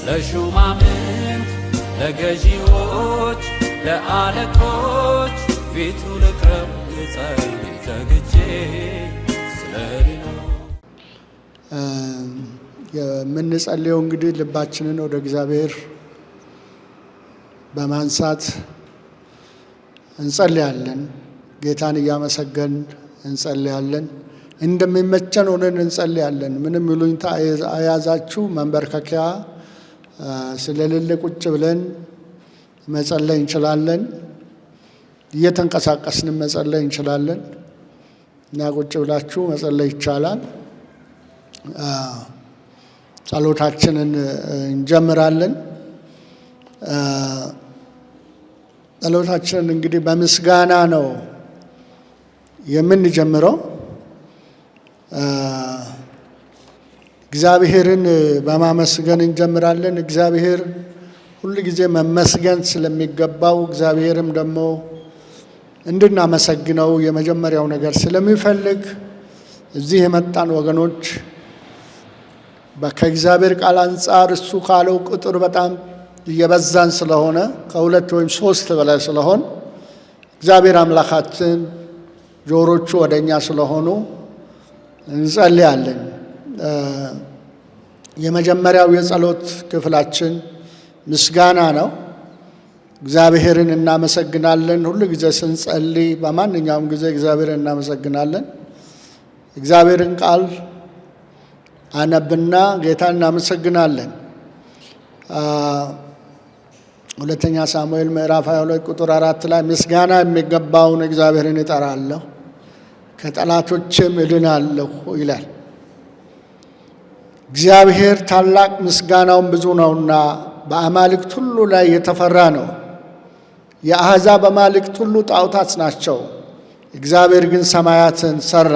ለሹማምንት ለገዢዎች ለአለቆች ፊቱ ልቅረብ ልጸልይ ተግቼ ስለሌላ የምንጸልየው እንግዲህ ልባችንን ወደ እግዚአብሔር በማንሳት እንጸልያለን። ጌታን እያመሰገን እንጸልያለን። እንደሚመቸን ሆነን እንጸልያለን። ምንም ይሉኝታ አያዛችሁ መንበርከኪያ ስለሌለ ቁጭ ብለን መጸለይ እንችላለን። እየተንቀሳቀስን መጸለይ እንችላለን እና ቁጭ ብላችሁ መጸለይ ይቻላል። ጸሎታችንን እንጀምራለን። ጸሎታችንን እንግዲህ በምስጋና ነው የምንጀምረው። እግዚአብሔርን በማመስገን እንጀምራለን። እግዚአብሔር ሁሉ ጊዜ መመስገን ስለሚገባው እግዚአብሔርም ደግሞ እንድናመሰግነው የመጀመሪያው ነገር ስለሚፈልግ እዚህ የመጣን ወገኖች ከእግዚአብሔር ቃል አንጻር እሱ ካለው ቁጥር በጣም እየበዛን ስለሆነ ከሁለት ወይም ሶስት በላይ ስለሆን እግዚአብሔር አምላካችን ጆሮቹ ወደኛ ስለሆኑ እንጸልያለን። የመጀመሪያው የጸሎት ክፍላችን ምስጋና ነው። እግዚአብሔርን እናመሰግናለን። ሁሉ ጊዜ ስንጸልይ በማንኛውም ጊዜ እግዚአብሔርን እናመሰግናለን። እግዚአብሔርን ቃል አነብና ጌታን እናመሰግናለን። ሁለተኛ ሳሙኤል ምዕራፍ 22 ቁጥር 4 ላይ ምስጋና የሚገባውን እግዚአብሔርን እጠራለሁ ከጠላቶችም እድናለሁ ይላል። እግዚአብሔር ታላቅ ምስጋናውን ብዙ ነውና በአማልክት ሁሉ ላይ የተፈራ ነው። የአሕዛብ አማልክት ሁሉ ጣዖታት ናቸው፣ እግዚአብሔር ግን ሰማያትን ሠራ።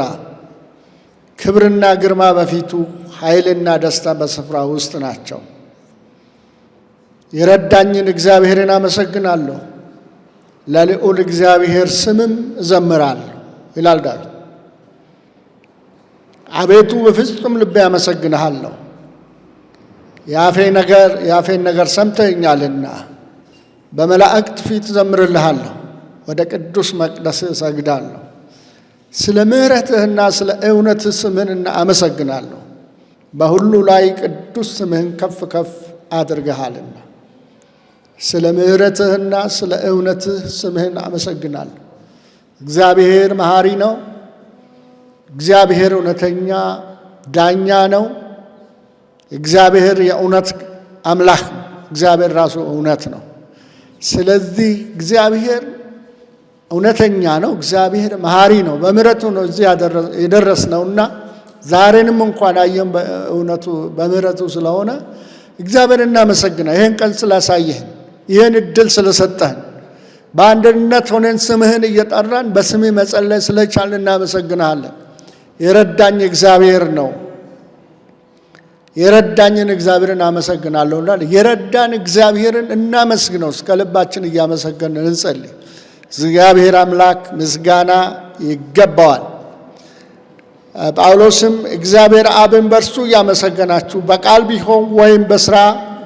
ክብርና ግርማ በፊቱ ኃይልና ደስታ በስፍራ ውስጥ ናቸው። የረዳኝን እግዚአብሔርን አመሰግናለሁ፣ ለልዑል እግዚአብሔር ስምም እዘምራለሁ ይላል ዳዊት። አቤቱ በፍጹም ልቤ አመሰግንሃለሁ፣ የአፌን ነገር ሰምተኸኛልና በመላእክት ፊት እዘምርልሃለሁ፣ ወደ ቅዱስ መቅደስህ እሰግዳለሁ። ስለ ምሕረትህና ስለ እውነትህ ስምህን አመሰግናለሁ፣ በሁሉ ላይ ቅዱስ ስምህን ከፍ ከፍ አድርገሃልና። ስለ ምሕረትህና ስለ እውነትህ ስምህን አመሰግናለሁ። እግዚአብሔር መሐሪ ነው። እግዚአብሔር እውነተኛ ዳኛ ነው። እግዚአብሔር የእውነት አምላክ ነው። እግዚአብሔር ራሱ እውነት ነው። ስለዚህ እግዚአብሔር እውነተኛ ነው። እግዚአብሔር መሐሪ ነው። በምሕረቱ ነው እዚህ የደረስነውና ዛሬንም እንኳን አየን በእውነቱ በምሕረቱ ስለሆነ እግዚአብሔር እናመሰግናለን። ይህን ቀን ስላሳየህን፣ ይህን እድል ስለሰጠህን፣ በአንድነት ሆነን ስምህን እየጠራን በስምህ መጸለይ ስለቻልን እናመሰግናለን። የረዳኝ እግዚአብሔር ነው። የረዳኝን እግዚአብሔርን አመሰግናለሁ እንላለን። የረዳን እግዚአብሔርን እናመስግነው። እስከ ልባችን እያመሰገንን እንጸልይ። እግዚአብሔር አምላክ ምስጋና ይገባዋል። ጳውሎስም እግዚአብሔር አብን በእርሱ እያመሰገናችሁ በቃል ቢሆን ወይም በሥራ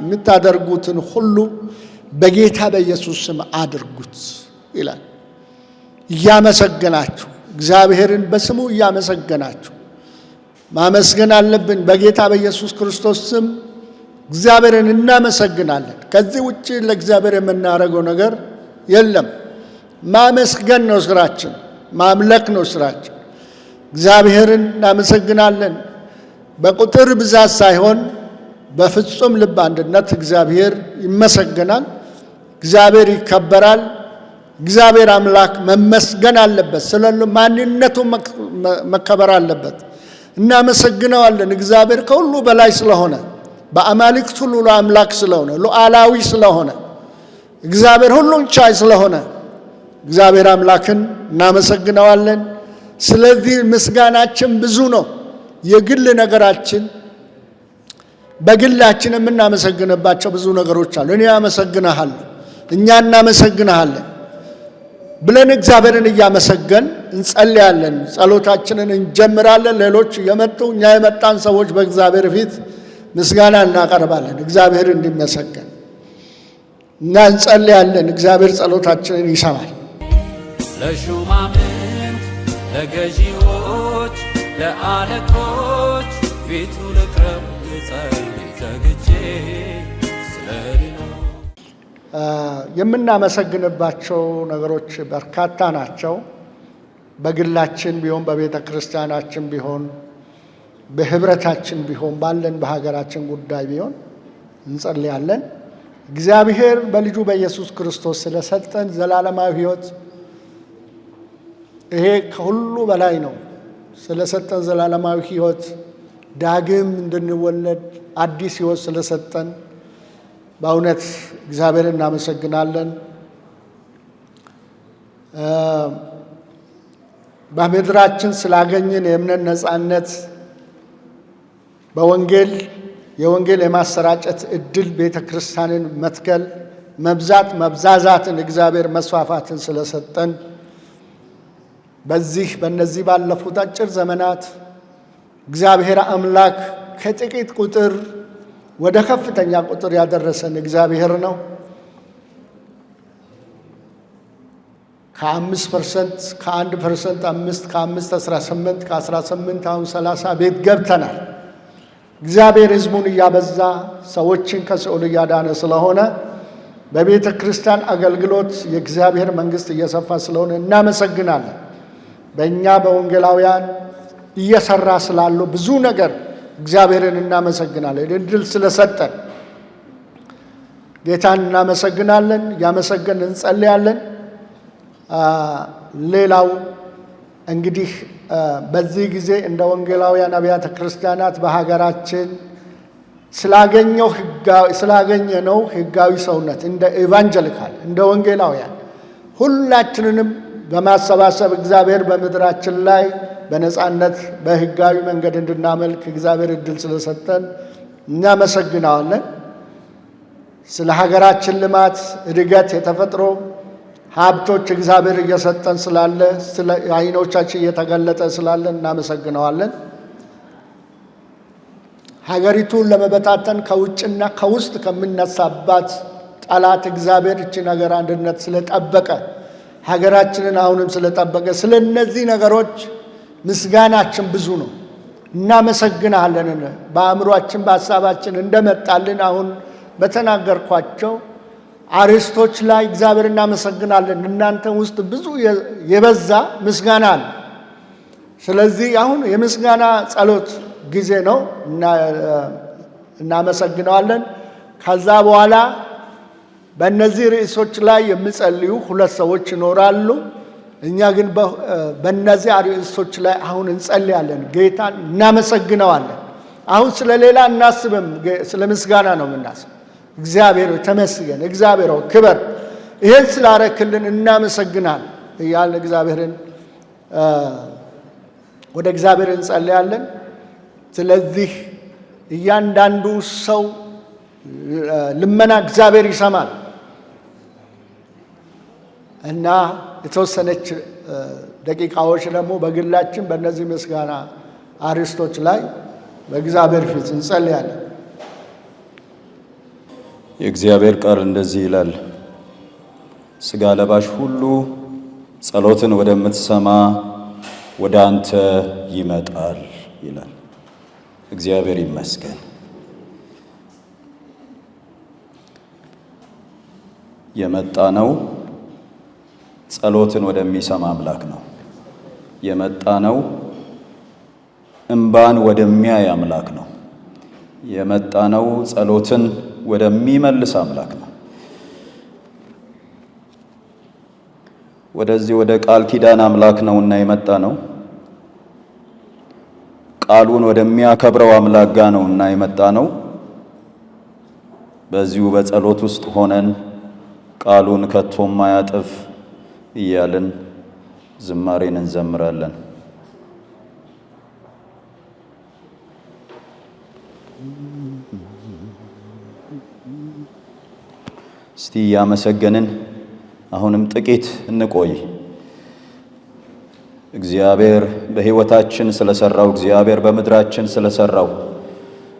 የምታደርጉትን ሁሉ በጌታ በኢየሱስ ስም አድርጉት ይላል። እያመሰገናችሁ እግዚአብሔርን በስሙ እያመሰገናችሁ ማመስገን አለብን። በጌታ በኢየሱስ ክርስቶስ ስም እግዚአብሔርን እናመሰግናለን። ከዚህ ውጪ ለእግዚአብሔር የምናደርገው ነገር የለም። ማመስገን ነው ስራችን፣ ማምለክ ነው ስራችን። እግዚአብሔርን እናመሰግናለን። በቁጥር ብዛት ሳይሆን በፍጹም ልብ አንድነት እግዚአብሔር ይመሰገናል። እግዚአብሔር ይከበራል። እግዚአብሔር አምላክ መመስገን አለበት። ስለሉ ማንነቱ መከበር አለበት። እናመሰግነዋለን። እግዚአብሔር ከሁሉ በላይ ስለሆነ፣ በአማልክት ሁሉ አምላክ ስለሆነ፣ ሉዓላዊ ስለሆነ፣ እግዚአብሔር ሁሉን ቻይ ስለሆነ እግዚአብሔር አምላክን እናመሰግነዋለን። ስለዚህ ምስጋናችን ብዙ ነው። የግል ነገራችን በግላችን የምናመሰግንባቸው ብዙ ነገሮች አሉ። እኔ አመሰግንሃለሁ፣ እኛ እናመሰግንሃለን ብለን እግዚአብሔርን እያመሰገን እንጸልያለን። ጸሎታችንን እንጀምራለን። ሌሎች የመጡ እኛ የመጣን ሰዎች በእግዚአብሔር ፊት ምስጋና እናቀርባለን እግዚአብሔር እንዲመሰገን እና እንጸልያለን። እግዚአብሔር ጸሎታችንን ይሰማል። ለሹማምንት ለገዢዎች ለአለቆች ፊቱ ልቅረብ ልጸልይ ተግቼ ስለሌላ የምናመሰግንባቸው ነገሮች በርካታ ናቸው። በግላችን ቢሆን በቤተ ክርስቲያናችን ቢሆን በህብረታችን ቢሆን ባለን በሀገራችን ጉዳይ ቢሆን እንጸልያለን። እግዚአብሔር በልጁ በኢየሱስ ክርስቶስ ስለሰጠን ዘላለማዊ ሕይወት ይሄ ከሁሉ በላይ ነው። ስለሰጠን ዘላለማዊ ሕይወት ዳግም እንድንወለድ አዲስ ሕይወት ስለሰጠን በእውነት እግዚአብሔር እናመሰግናለን። በምድራችን ስላገኘን የእምነት ነጻነት የወንጌል የማሰራጨት እድል ቤተ ክርስቲያንን መትከል መብዛዛትን እግዚአብሔር መስፋፋትን ስለሰጠን በእነዚህ ባለፉት አጭር ዘመናት እግዚአብሔር አምላክ ከጥቂት ቁጥር ወደ ከፍተኛ ቁጥር ያደረሰን እግዚአብሔር ነው። ከ5% ከ1% 5 ከ5 18 ከ18 አሁን 30 ቤት ገብተናል። እግዚአብሔር ሕዝቡን እያበዛ ሰዎችን ከሲኦል እያዳነ ስለሆነ በቤተ ክርስቲያን አገልግሎት የእግዚአብሔር መንግሥት እየሰፋ ስለሆነ እናመሰግናለን። በእኛ በወንጌላውያን እየሰራ ስላለው ብዙ ነገር እግዚአብሔርን እናመሰግናለን። እድል ስለሰጠን ጌታን እናመሰግናለን። እያመሰገን እንጸልያለን። ሌላው እንግዲህ በዚህ ጊዜ እንደ ወንጌላውያን አብያተ ክርስቲያናት በሀገራችን ስላገኘነው ሕጋዊ ሰውነት እንደ ኢቫንጀሊካል እንደ ወንጌላውያን ሁላችንንም በማሰባሰብ እግዚአብሔር በምድራችን ላይ በነጻነት በሕጋዊ መንገድ እንድናመልክ እግዚአብሔር እድል ስለሰጠን እናመሰግናለን። ስለ ሀገራችን ልማት፣ እድገት፣ የተፈጥሮ ሀብቶች እግዚአብሔር እየሰጠን ስላለ ስለ ዓይኖቻችን እየተገለጠ ስላለ እናመሰግነዋለን። ሀገሪቱን ለመበታተን ከውጭና ከውስጥ ከሚነሳባት ጠላት እግዚአብሔር እቺን ሀገር አንድነት ስለጠበቀ ሀገራችንን አሁንም ስለጠበቀ ስለ እነዚህ ነገሮች ምስጋናችን ብዙ ነው። እናመሰግናለን። በአእምሯችን በሀሳባችን እንደመጣልን አሁን በተናገርኳቸው አርዕስቶች ላይ እግዚአብሔር እናመሰግናለን። እናንተ ውስጥ ብዙ የበዛ ምስጋና አለ። ስለዚህ አሁን የምስጋና ጸሎት ጊዜ ነው። እናመሰግነዋለን። ከዛ በኋላ በእነዚህ ርዕሶች ላይ የሚጸልዩ ሁለት ሰዎች ይኖራሉ። እኛ ግን በእነዚህ ርዕሶች ላይ አሁን እንጸልያለን። ጌታን እናመሰግነዋለን። አሁን ስለ ሌላ እናስብም፣ ስለ ምስጋና ነው የምናስብ። እግዚአብሔር ተመስገን፣ እግዚአብሔር ክበር፣ ይሄን ስላረክልን እናመሰግናል እያልን እግዚአብሔርን ወደ እግዚአብሔር እንጸልያለን። ስለዚህ እያንዳንዱ ሰው ልመና እግዚአብሔር ይሰማል እና የተወሰነች ደቂቃዎች ደግሞ በግላችን በእነዚህ ምስጋና አርዕስቶች ላይ በእግዚአብሔር ፊት እንጸልያለን። የእግዚአብሔር ቃል እንደዚህ ይላል፣ ሥጋ ለባሽ ሁሉ ጸሎትን ወደምትሰማ ወደ አንተ ይመጣል ይላል። እግዚአብሔር ይመስገን። የመጣ ነው ጸሎትን ወደሚሰማ አምላክ ነው። የመጣ ነው እንባን ወደሚያይ አምላክ ነው። የመጣ ነው ጸሎትን ወደሚመልስ አምላክ ነው። ወደዚህ ወደ ቃል ኪዳን አምላክ ነውና የመጣ ነው። ቃሉን ወደሚያከብረው አምላክ ጋር ነውና የመጣ ነው። በዚሁ በጸሎት ውስጥ ሆነን ቃሉን ከቶ ማያጥፍ እያልን ዝማሬን እንዘምራለን። እስቲ እያመሰገንን አሁንም ጥቂት እንቆይ። እግዚአብሔር በሕይወታችን ስለሰራው፣ እግዚአብሔር በምድራችን ስለሰራው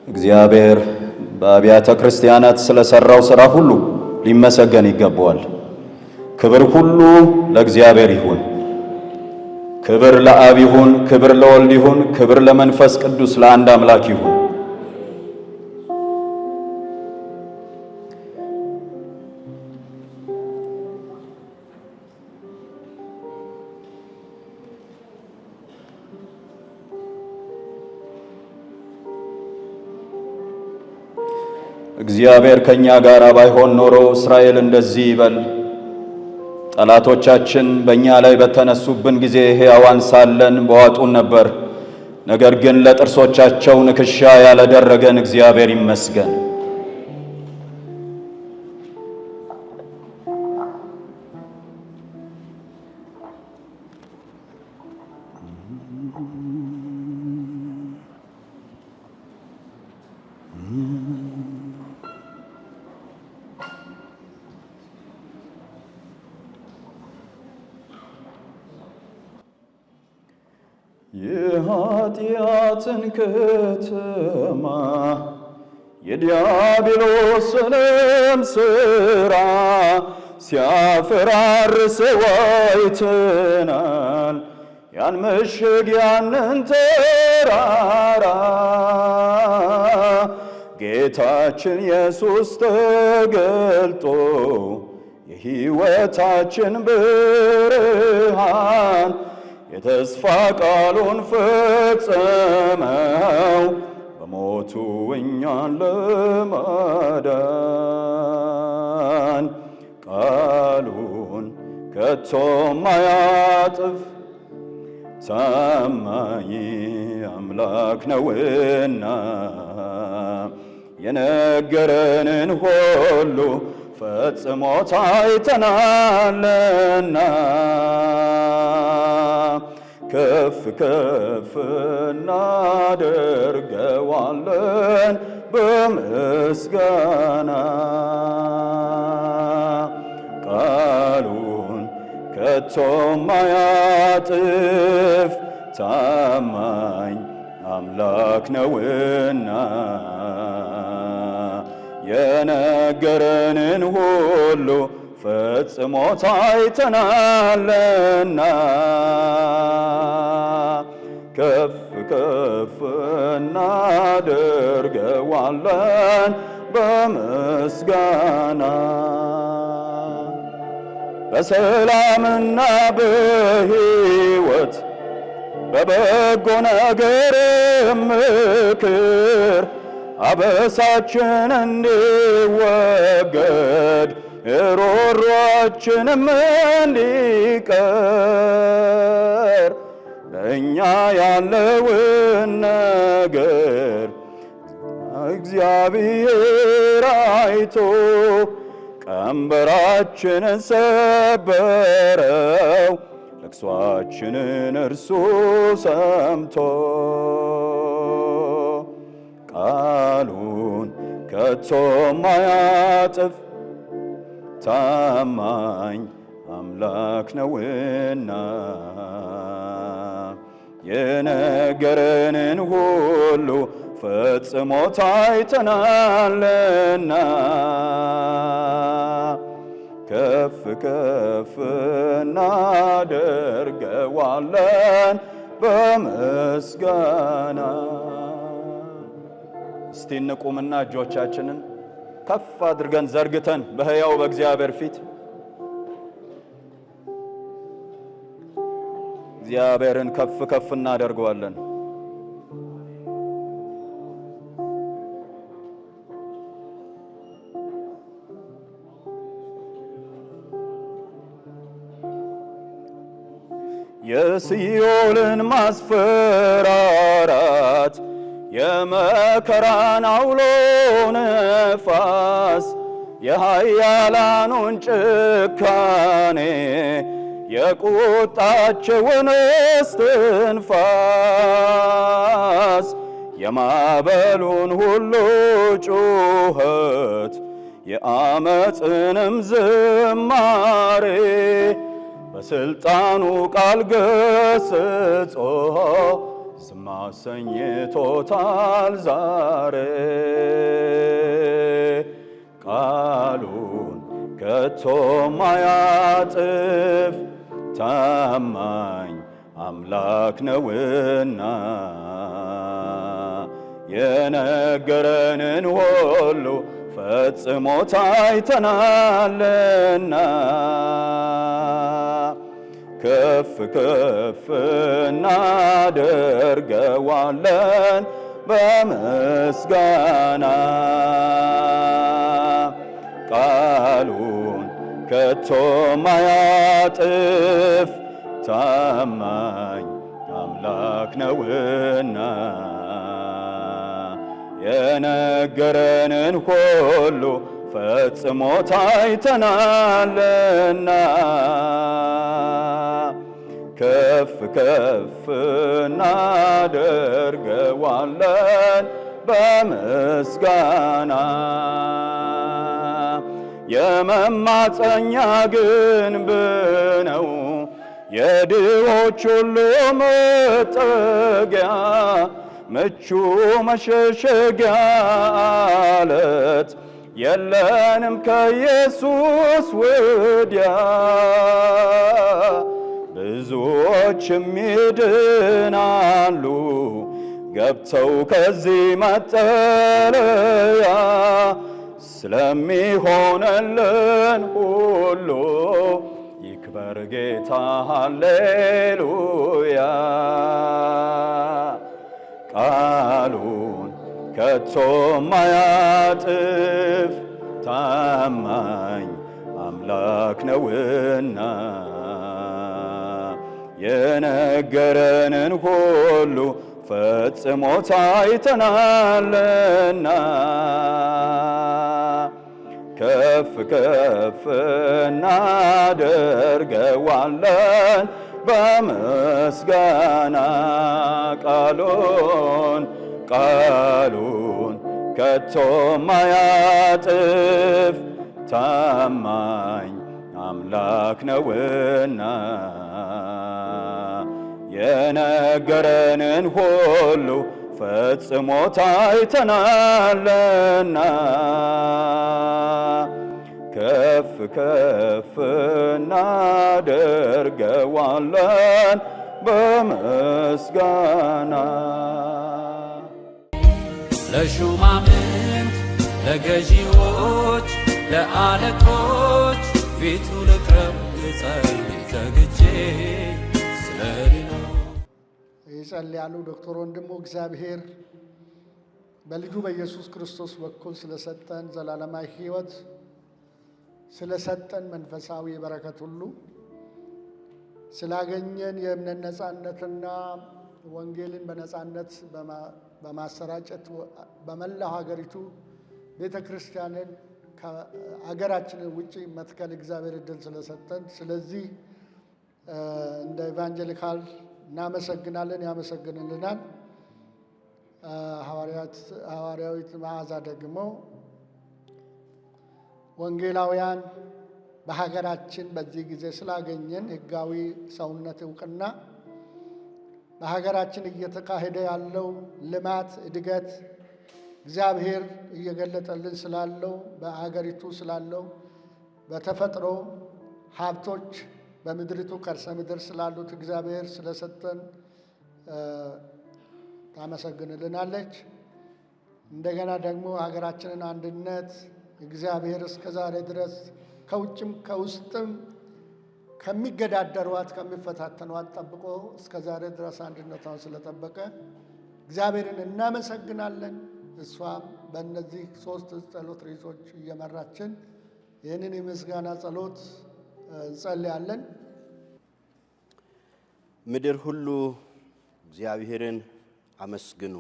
እግዚአብሔር በአብያተ ክርስቲያናት ስለሰራው ሥራ ሁሉ ሊመሰገን ይገባዋል። ክብር ሁሉ ለእግዚአብሔር ይሁን። ክብር ለአብ ይሁን፣ ክብር ለወልድ ይሁን፣ ክብር ለመንፈስ ቅዱስ ለአንድ አምላክ ይሁን። እግዚአብሔር ከኛ ጋር ባይሆን ኖሮ እስራኤል እንደዚህ ይበል፣ ጠላቶቻችን በእኛ ላይ በተነሱብን ጊዜ ሕያዋን ሳለን በዋጡን ነበር። ነገር ግን ለጥርሶቻቸው ንክሻ ያላደረገን እግዚአብሔር ይመስገን። የኃጢአትን ከተማ የዲያብሎስንም ሥራ ሲያፈራርሰው አይተናል። ያን ምሽግ ያንን ተራራ ጌታችን ኢየሱስ ተገልጦ የሕይወታችን ብርሃን የተስፋ ቃሉን ፈጸመው በሞቱ እኛን ለማዳን። ቃሉን ከቶ ማያጥፍ ታማኝ አምላክ ነውና የነገረንን ሁሉ ፈጽሞ ታይተናልና ከፍ ከፍ እናደርገዋለን በምስጋና። ቃሉን ከቶ ማያጥፍ ታማኝ አምላክ ነውና የነገረንን ሁሉ ፈጽሞ ታይተናልና ከፍ ከፍ እናደርገዋለን በምስጋና። በሰላምና በሕይወት በበጎ ነገር ምክር አበሳችን እንዲወገድ ሮሯችንም እንዲቀር በእኛ ያለውን ነገር እግዚአብሔር አይቶ ቀንበራችንን ሰበረው፣ ልቅሷችንን እርሱ ሰምቶ። ቃሉን ከቶ ማያጥፍ ታማኝ አምላክ ነውና የነገረንን ሁሉ ፈጽሞ ታይተናልና ከፍ ከፍ እናደርገዋለን በምስጋና። እስቲ እንቁምና እጆቻችንን ከፍ አድርገን ዘርግተን በሕያው በእግዚአብሔር ፊት እግዚአብሔርን ከፍ ከፍ እናደርገዋለን። የሲኦልን ማስፈራራት የመከራን አውሎ ነፋስ የኃያላኑን ጭካኔ የቁጣቸውን እስትንፋስ የማዕበሉን ሁሉ ጩኸት የአመፅንም ዝማሬ በስልጣኑ ቃል ገስጾ ዝም አሰኝቶታል ዛሬ ቃሉን ከቶ ማያጥፍ ታማኝ አምላክ ነውና የነገረንን ሁሉ ፈጽሞ ታይተናልና ከፍ ከፍ እናደርገዋለን በምስጋና ቃሉን ከቶ ማያጥፍ ታማኝ አምላክ ነውና የነገረንን ሁሉ ፈጽሞ ታይተናልና ከፍ ከፍ እናደርገዋለን በምስጋና የመማፀኛ ግንብ ነው የድሆች ሁሉ መጠጊያ ምቹ መሸሸጊያ አለት የለንም ከኢየሱስ ወዲያ ብዙዎችም ይድናሉ ገብተው ከዚህ መጠለያ ስለሚሆነልን ሁሉ ይክበር ጌታ ሃሌሉያ ቃሉን ከቶ ማያጥፍ ታማኝ አምላክ ነውና የነገረንን ሁሉ ፈጽሞ ታይተናልና ከፍ ከፍ እናደርገዋለን በምስጋና ቃሉን ከቶ ማያጥፍ ታማኝ አምላክ ነውና የነገረንን ሁሉ ፈጽሞ ታይተናልና ከፍ ከፍ እናደርገዋለን በምስጋና ለሹማምንት ለገዢዎች ለአለቆች ፊቱ ልቅረብ ልጸልይ ተግቼ ስለሌለው ይጸልያሉ። ዶክተር ወንድሙ እግዚአብሔር በልጁ በኢየሱስ ክርስቶስ በኩል ስለሰጠን ዘላለማዊ ሕይወት ስለሰጠን መንፈሳዊ በረከት ሁሉ ስላገኘን የእምነት ነፃነትና ወንጌልን በነፃነት በማሰራጨት በመላው ሀገሪቱ ቤተ ክርስቲያንን ከሀገራችንን ውጭ መትከል እግዚአብሔር ዕድል ስለሰጠን ስለዚህ እንደ ኢቫንጀሊካል እናመሰግናለን፣ ያመሰግንልናል። ሐዋርያዊት መዓዛ ደግሞ ወንጌላውያን በሀገራችን በዚህ ጊዜ ስላገኘን ሕጋዊ ሰውነት እውቅና በሀገራችን እየተካሄደ ያለው ልማት እድገት እግዚአብሔር እየገለጠልን ስላለው በሀገሪቱ ስላለው በተፈጥሮ ሀብቶች በምድሪቱ ከርሰ ምድር ስላሉት እግዚአብሔር ስለሰጠን ታመሰግንልናለች። እንደገና ደግሞ ሀገራችንን አንድነት እግዚአብሔር እስከ ዛሬ ድረስ ከውጭም ከውስጥም ከሚገዳደሯት ከሚፈታተኗት ጠብቆ እስከ ዛሬ ድረስ አንድነቷን ስለጠበቀ እግዚአብሔርን እናመሰግናለን። እሷም በእነዚህ 3 ጸሎት ርዕሶች እየመራችን ይህንን የምስጋና ጸሎት እንጸልያለን። ምድር ሁሉ እግዚአብሔርን አመስግኑ፣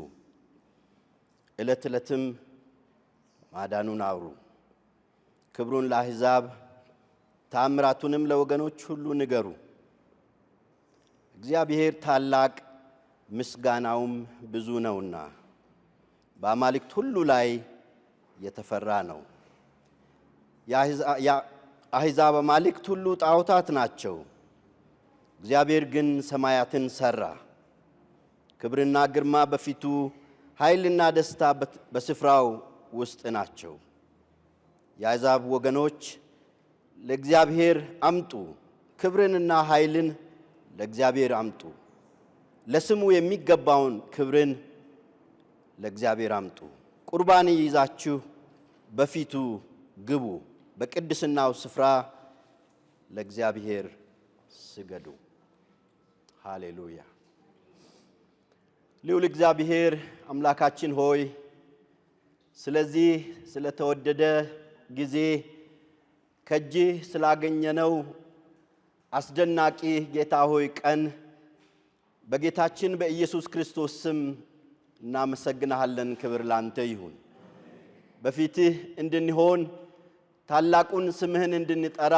ዕለት ዕለትም ማዳኑን አውሩ። ክብሩን ለአሕዛብ ተአምራቱንም ለወገኖች ሁሉ ንገሩ። እግዚአብሔር ታላቅ ምስጋናውም ብዙ ነውና በአማልክት ሁሉ ላይ የተፈራ ነው። የአሕዛብ አማልክት ሁሉ ጣዖታት ናቸው። እግዚአብሔር ግን ሰማያትን ሠራ፣ ክብርና ግርማ በፊቱ ኃይልና ደስታ በስፍራው ውስጥ ናቸው። የአሕዛብ ወገኖች ለእግዚአብሔር አምጡ፣ ክብርንና ኃይልን ለእግዚአብሔር አምጡ። ለስሙ የሚገባውን ክብርን ለእግዚአብሔር አምጡ። ቁርባን ይዛችሁ በፊቱ ግቡ፣ በቅድስናው ስፍራ ለእግዚአብሔር ስገዱ። ሃሌሉያ። ልዑል እግዚአብሔር አምላካችን ሆይ ስለዚህ ስለተወደደ ጊዜ ከእጅህ ስላገኘነው አስደናቂ ጌታ ሆይ ቀን በጌታችን በኢየሱስ ክርስቶስ ስም እናመሰግንሃለን። ክብር ላንተ ይሁን። በፊትህ እንድንሆን ታላቁን ስምህን እንድንጠራ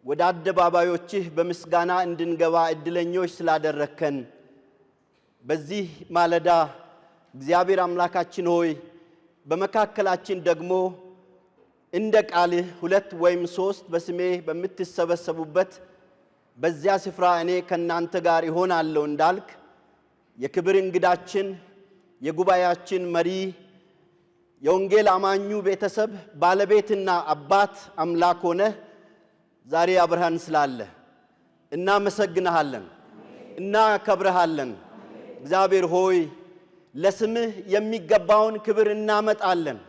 ወደ አደባባዮችህ በምስጋና እንድንገባ እድለኞች ስላደረከን በዚህ ማለዳ እግዚአብሔር አምላካችን ሆይ በመካከላችን ደግሞ እንደ ቃልህ 2 ወይም 3 በስሜ በምትሰበሰቡበት በዚያ ስፍራ እኔ ከናንተ ጋር እሆናለሁ እንዳልክ የክብር እንግዳችን የጉባኤያችን መሪ የወንጌል አማኙ ቤተሰብ ባለቤትና አባት አምላክ ሆነ ዛሬ አብረን ስላለ እናመሰግንሃለን፣ እናከብርሃለን። እግዚአብሔር ሆይ ለስምህ የሚገባውን ክብር እናመጣለን።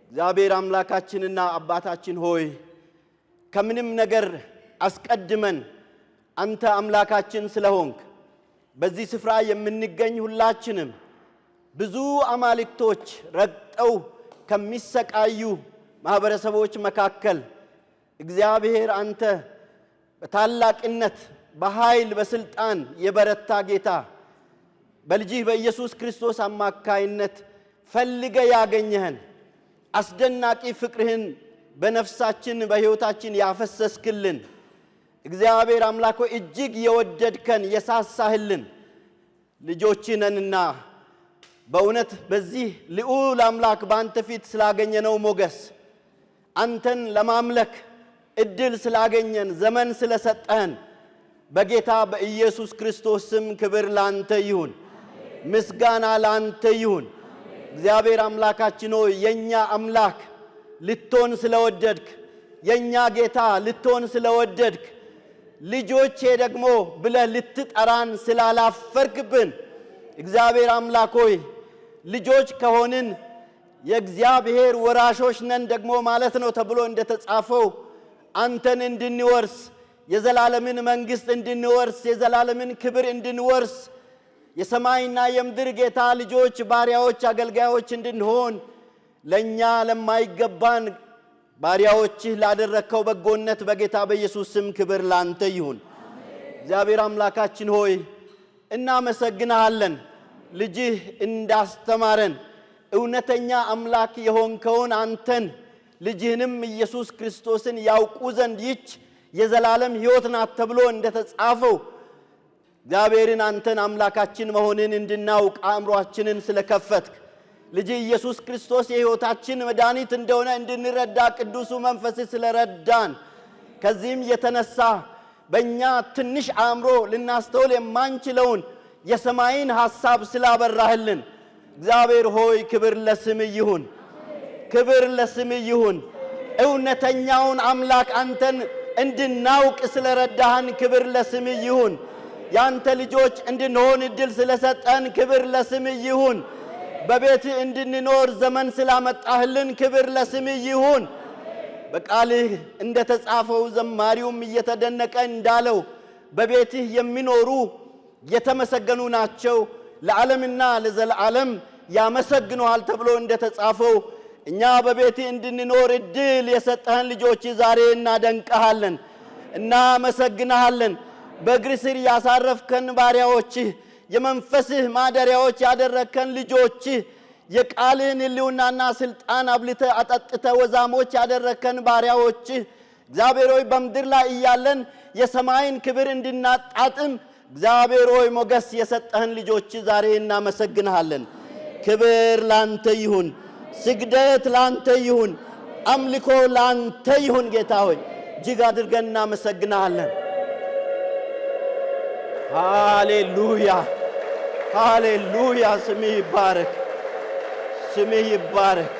እግዚአብሔር አምላካችንና አባታችን ሆይ ከምንም ነገር አስቀድመን አንተ አምላካችን ስለሆንክ በዚህ ስፍራ የምንገኝ ሁላችንም ብዙ አማልክቶች ረግጠው ከሚሰቃዩ ማህበረሰቦች መካከል እግዚአብሔር አንተ በታላቅነት በኃይል በስልጣን የበረታ ጌታ በልጅህ በኢየሱስ ክርስቶስ አማካይነት ፈልገ ያገኘህን አስደናቂ ፍቅርህን በነፍሳችን በሕይወታችን ያፈሰስክልን እግዚአብሔር አምላክ ሆይ እጅግ የወደድከን የሳሳህልን ልጆችህ ነንና በእውነት በዚህ ልዑል አምላክ በአንተ ፊት ስላገኘነው ሞገስ አንተን ለማምለክ እድል ስላገኘን ዘመን ስለሰጠህን በጌታ በኢየሱስ ክርስቶስ ስም ክብር ላንተ ይሁን፣ ምስጋና ላንተ ይሁን። እግዚአብሔር አምላካችን ሆይ የኛ አምላክ ልትሆን ስለወደድክ የኛ ጌታ ልትሆን ስለወደድክ ልጆቼ ደግሞ ብለህ ልትጠራን ስላላፈርክብን እግዚአብሔር አምላክ ሆይ ልጆች ከሆንን የእግዚአብሔር ወራሾች ነን ደግሞ ማለት ነው ተብሎ እንደተጻፈው አንተን እንድንወርስ የዘላለምን መንግስት እንድንወርስ የዘላለምን ክብር እንድንወርስ የሰማይና የምድር ጌታ ልጆች ባሪያዎች አገልጋዮች እንድንሆን ለኛ ለማይገባን ባሪያዎችህ ላደረከው በጎነት በጌታ በኢየሱስ ስም ክብር ላንተ ይሁን። እግዚአብሔር አምላካችን ሆይ እናመሰግንሃለን። ልጅህ እንዳስተማረን እውነተኛ አምላክ የሆንከውን አንተን ልጅህንም ኢየሱስ ክርስቶስን ያውቁ ዘንድ ይች የዘላለም ሕይወት ናት ተብሎ እንደተጻፈው እግዚአብሔርን አንተን አምላካችን መሆንን እንድናውቅ አእምሮአችንን ስለከፈትክ ልጅ ኢየሱስ ክርስቶስ የሕይወታችን መድኃኒት እንደሆነ እንድንረዳ ቅዱሱ መንፈስ ስለረዳን ከዚህም የተነሳ በእኛ ትንሽ አእምሮ ልናስተውል የማንችለውን የሰማይን ሐሳብ ስላበራህልን እግዚአብሔር ሆይ ክብር ለስምህ ይሁን፣ ክብር ለስምህ ይሁን። እውነተኛውን አምላክ አንተን እንድናውቅ ስለረዳህን ክብር ለስምህ ይሁን። ያንተ ልጆች እንድንሆን እድል ስለሰጠን ክብር ለስምህ ይሁን። በቤትህ እንድንኖር ዘመን ስላመጣህልን ክብር ለስምህ ይሁን። በቃልህ እንደተጻፈው ዘማሪውም እየተደነቀ እንዳለው በቤትህ የሚኖሩ የተመሰገኑ ናቸው ለዓለምና ለዘላለም ያመሰግኑሃል ተብሎ እንደተጻፈው እኛ በቤትህ እንድንኖር እድል የሰጠህን ልጆች ዛሬ እናደንቀሃለን፣ እናመሰግንሃለን። በእግር ስር ያሳረፍከን ባሪያዎችህ የመንፈስህ ማደሪያዎች ያደረከን ልጆችህ የቃልህን ሕልውናና ስልጣን አብልተህ አጠጥተህ ወዛሞች ያደረከን ባሪያዎችህ እግዚአብሔር ሆይ በምድር ላይ እያለን የሰማይን ክብር እንድናጣጥም እግዚአብሔር ሆይ ሞገስ የሰጠህን ልጆች ዛሬ እናመሰግንሃለን። ክብር ላንተ ይሁን፣ ስግደት ላንተ ይሁን፣ አምልኮ ላንተ ይሁን። ጌታ ሆይ እጅግ አድርገን እናመሰግንሃለን። ሃሌሉያ ሃሌሉያ ስምህ ይባረክ ስምህ ይባረክ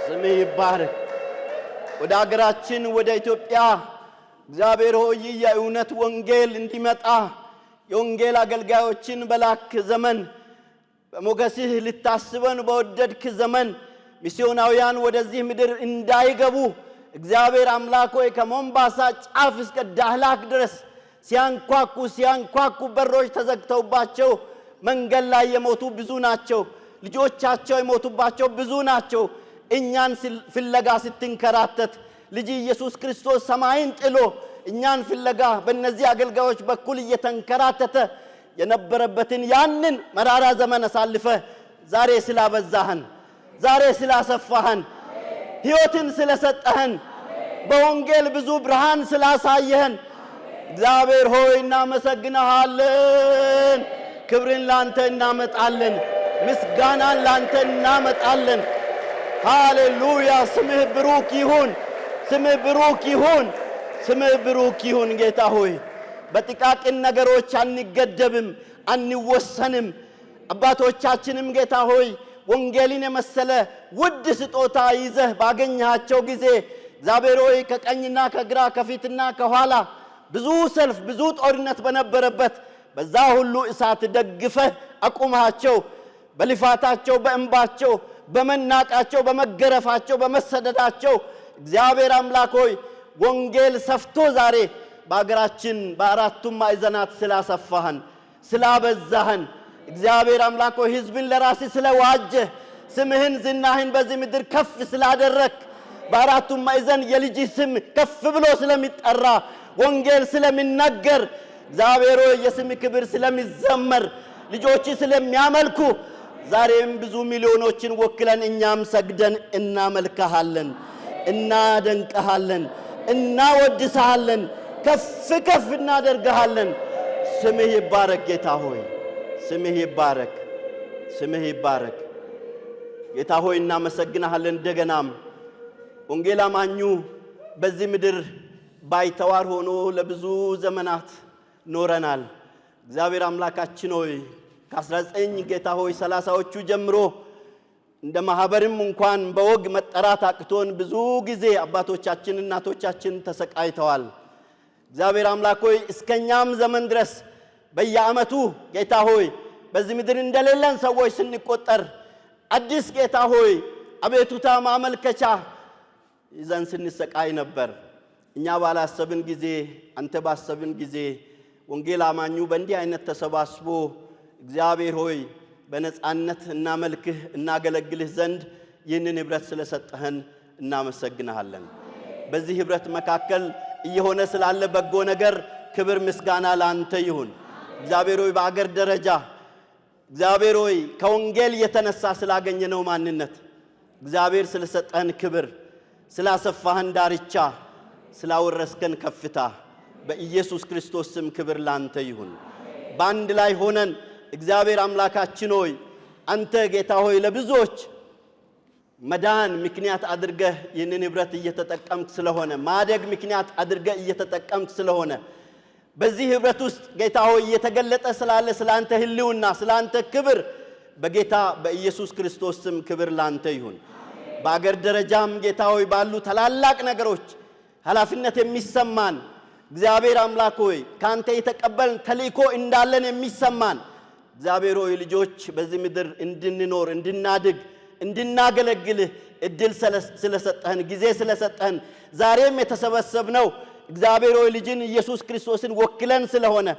ስምህ ይባረክ ወደ አገራችን ወደ ኢትዮጵያ እግዚአብሔር ሆይ የእውነት ወንጌል እንዲመጣ የወንጌል አገልጋዮችን በላክ ዘመን በሞገስህ ልታስበን በወደድክ ዘመን ሚስዮናውያን ወደዚህ ምድር እንዳይገቡ እግዚአብሔር አምላክ ሆይ ከሞምባሳ ጫፍ እስከ ዳህላክ ድረስ ሲያንኳኩ በሮች ተዘግተውባቸው መንገድ ላይ የሞቱ ብዙ ናቸው ልጆቻቸው የሞቱባቸው ብዙ ናቸው እኛን ፍለጋ ስትንከራተት ልጅ ኢየሱስ ክርስቶስ ሰማይን ጥሎ እኛን ፍለጋ በእነዚህ አገልጋዮች በኩል እየተንከራተተ የነበረበትን ያንን መራራ ዘመን አሳልፈ ዛሬ ስላበዛህን ዛሬ ስላሰፋህን ሕይወትን ስለሰጠህን በወንጌል ብዙ ብርሃን ስላሳየህን እግዚአብሔር ሆይ እናመሰግንሃለን ክብርን ላንተ እናመጣለን ምስጋናን ላንተ እናመጣለን ሃሌሉያ ስምህ ብሩክ ይሁን ስምህ ብሩክ ይሁን ስምህ ብሩክ ይሁን ጌታ ሆይ በጥቃቅን ነገሮች አንገደብም አንወሰንም አባቶቻችንም ጌታ ሆይ ወንጌልን የመሰለ ውድ ስጦታ ይዘህ ባገኛቸው ጊዜ እግዚአብሔር ሆይ ከቀኝና ከግራ ከፊትና ከኋላ ብዙ ሰልፍ ብዙ ጦርነት በነበረበት በዛ ሁሉ እሳት ደግፈህ አቁማቸው በልፋታቸው በእንባቸው በመናቃቸው በመገረፋቸው በመሰደዳቸው እግዚአብሔር አምላክ ሆይ ወንጌል ሰፍቶ ዛሬ በአገራችን በአራቱም ማዕዘናት ስላሰፋህን ስላበዛህን እግዚአብሔር አምላክ ሆይ ሕዝብን ለራስህ ስለዋጀ ስምህን ዝናህን በዚህ ምድር ከፍ ስላደረክ በአራቱም ማዕዘን የልጅ ስም ከፍ ብሎ ስለሚጠራ ወንጌል ስለሚነገር እግዚአብሔር ሆይ የስም ክብር ስለሚዘመር ልጆች ስለሚያመልኩ ዛሬም ብዙ ሚሊዮኖችን ወክለን እኛም ሰግደን እናመልክሃለን እናደንቅሃለን እናወድስሃለን ከፍ እናደርግሃለን ስምህ ይባረክ ጌታ ሆይ ስምህ ይባረክ ስምህ ይባረክ ጌታ ሆይ እናመሰግንሃለን እንደገናም ወንጌል አማኙ በዚህ ምድር ባይተዋር ሆኖ ለብዙ ዘመናት ኖረናል እግዚአብሔር አምላካችን ሆይ ከ19 ጌታ ሆይ 30ዎቹ ጀምሮ እንደ ማህበርም እንኳን በወግ መጠራት አቅቶን ብዙ ጊዜ አባቶቻችን እናቶቻችን ተሰቃይተዋል እግዚአብሔር አምላክ ሆይ እስከኛም ዘመን ድረስ በየዓመቱ ጌታ ሆይ በዚህ ምድር እንደሌለን ሰዎች ስንቆጠር አዲስ ጌታ ሆይ አቤቱታ ማመልከቻ ይዘን ስንሰቃይ ነበር እኛ ባላሰብን ጊዜ አንተ ባሰብን ጊዜ ወንጌል አማኙ በእንዲህ አይነት ተሰባስቦ እግዚአብሔር ሆይ በነጻነት እናመልክህ እናገለግልህ ዘንድ ይህንን ህብረት ስለሰጠህን እናመሰግንሃለን በዚህ ህብረት መካከል እየሆነ ስላለ በጎ ነገር ክብር ምስጋና ላንተ ይሁን እግዚአብሔር ሆይ በአገር ደረጃ እግዚአብሔር ሆይ ከወንጌል የተነሳ ስላገኘነው ማንነት እግዚአብሔር ስለሰጠህን ክብር ስላሰፋህን ዳርቻ ስላወረስከን ከፍታ በኢየሱስ ክርስቶስ ስም ክብር ላንተ ይሁን ባንድ ላይ ሆነን እግዚአብሔር አምላካችን ሆይ አንተ ጌታ ሆይ ለብዙዎች መዳን ምክንያት አድርገህ ይህንን ህብረት እየተጠቀምክ ስለሆነ ማደግ ምክንያት አድርገህ እየተጠቀምክ ስለሆነ በዚህ ህብረት ውስጥ ጌታ ሆይ እየተገለጠ ስላለ ስላንተ ህልውና ስላንተ ክብር በጌታ በኢየሱስ ክርስቶስ ስም ክብር ላንተ ይሁን በአገር ደረጃም ጌታ ሆይ ባሉ ታላላቅ ነገሮች ኃላፊነት የሚሰማን እግዚአብሔር አምላክ ሆይ ካንተ የተቀበልን ተልእኮ እንዳለን የሚሰማን እግዚአብሔር ሆይ ልጆች በዚህ ምድር እንድንኖር እንድናድግ እንድናገለግልህ እድል ስለሰጠህን ጊዜ ስለሰጠህን ዛሬም የተሰበሰብነው እግዚአብሔር ሆይ ልጅን ኢየሱስ ክርስቶስን ወክለን ስለሆነ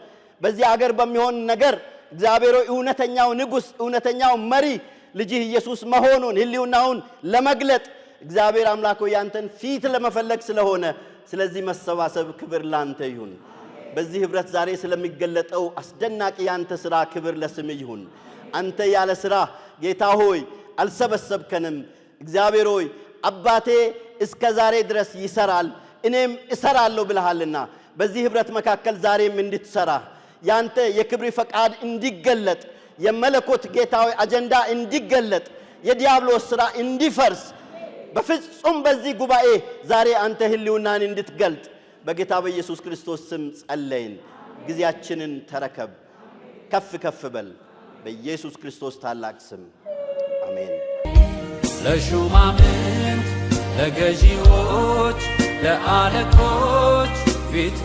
በዚህ አገር በሚሆን ነገር እግዚአብሔር ሆይ እውነተኛው ንጉስ እውነተኛው መሪ ልጅህ ኢየሱስ መሆኑን ህልውናውን ለመግለጥ እግዚአብሔር አምላክ ሆይ ያንተን ፊት ለመፈለግ ስለሆነ ስለዚህ መሰባሰብ ክብር ላንተ ይሁን በዚህ ህብረት ዛሬ ስለሚገለጠው አስደናቂ ያንተ ሥራ ክብር ለስምህ ይሁን አንተ ያለ ሥራ ጌታ ሆይ አልሰበሰብከንም እግዚአብሔር ሆይ አባቴ እስከ ዛሬ ድረስ ይሰራል እኔም እሰራለሁ ብለሃልና በዚህ ህብረት መካከል ዛሬም እንድትሰራ ያንተ የክብር ፈቃድ እንዲገለጥ የመለኮት ጌታ ሆይ አጀንዳ እንዲገለጥ የዲያብሎስ ሥራ እንዲፈርስ በፍጹም በዚህ ጉባኤ ዛሬ አንተ ህልውናን እንድትገልጥ በጌታ በኢየሱስ ክርስቶስ ስም ጸለይን ጊዜያችንን ተረከብ ከፍ ከፍ በል በኢየሱስ ክርስቶስ ታላቅ ስም አሜን። ለሹማምንት ለገዢዎች ለአለቆች ፊቱ